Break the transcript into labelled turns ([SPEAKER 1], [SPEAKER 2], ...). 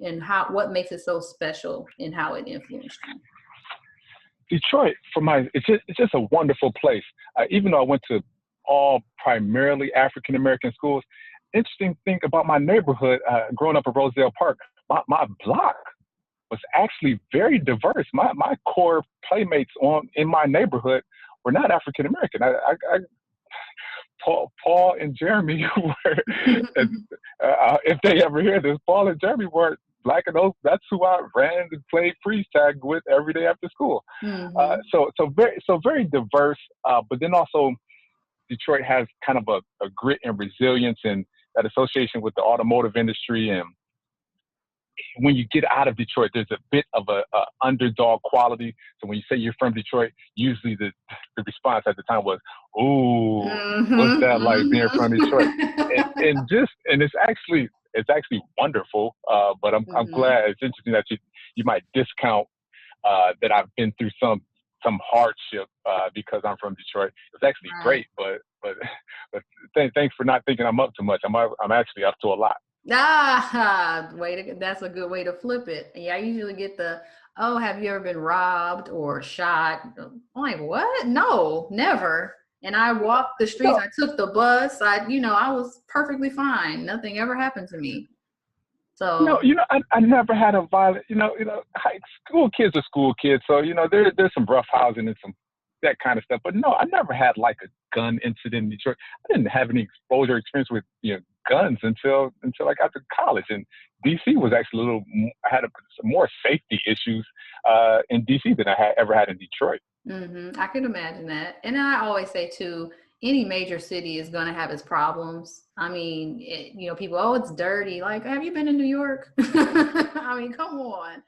[SPEAKER 1] and what makes it so special and how it influenced you?
[SPEAKER 2] Detroit, it's just a wonderful place. Even though I went to all primarily African American schools, interesting thing about my neighborhood, growing up in Rosedale Park, my block was actually very diverse. My core playmates in my neighborhood were not African American. Paul and Jeremy were, if they ever hear this, Paul and Jeremy weren't black, and that's who I ran and played freeze tag with every day after school.
[SPEAKER 1] Mm-hmm.
[SPEAKER 2] So very diverse, but then also Detroit has kind of a grit and resilience and that association with the automotive industry. And when you get out of Detroit, there's a bit of a underdog quality. So when you say you're from Detroit, usually the response at the time was, "Ooh,
[SPEAKER 1] Mm-hmm.
[SPEAKER 2] what's that like being from Detroit?"
[SPEAKER 1] Mm-hmm.
[SPEAKER 2] and it's actually wonderful. But I'm glad. It's interesting that you might discount that I've been through some hardship because I'm from Detroit. It's actually
[SPEAKER 1] Right.
[SPEAKER 2] great, but thanks for not thinking I'm up to much. I'm actually up to a lot.
[SPEAKER 1] That's a good way to flip it. Yeah, I usually get oh, have you ever been robbed or shot? I'm like, what? No, never. And I walked the streets.
[SPEAKER 2] No,
[SPEAKER 1] I took the bus. I was perfectly fine. Nothing ever happened to me.
[SPEAKER 2] no,
[SPEAKER 1] So,
[SPEAKER 2] I never had a violent, school kids are school kids. So, there's some rough housing and some that kind of stuff. But no, I never had like a gun incident in Detroit. I didn't have any exposure experience with, guns until I got to college. And DC was actually I had some more safety issues in DC than I had ever had in Detroit.
[SPEAKER 1] I can imagine that. And then I always say too, any major city is going to have its problems. I mean, people, oh, it's dirty. Like, have you been in New York? I mean, come on.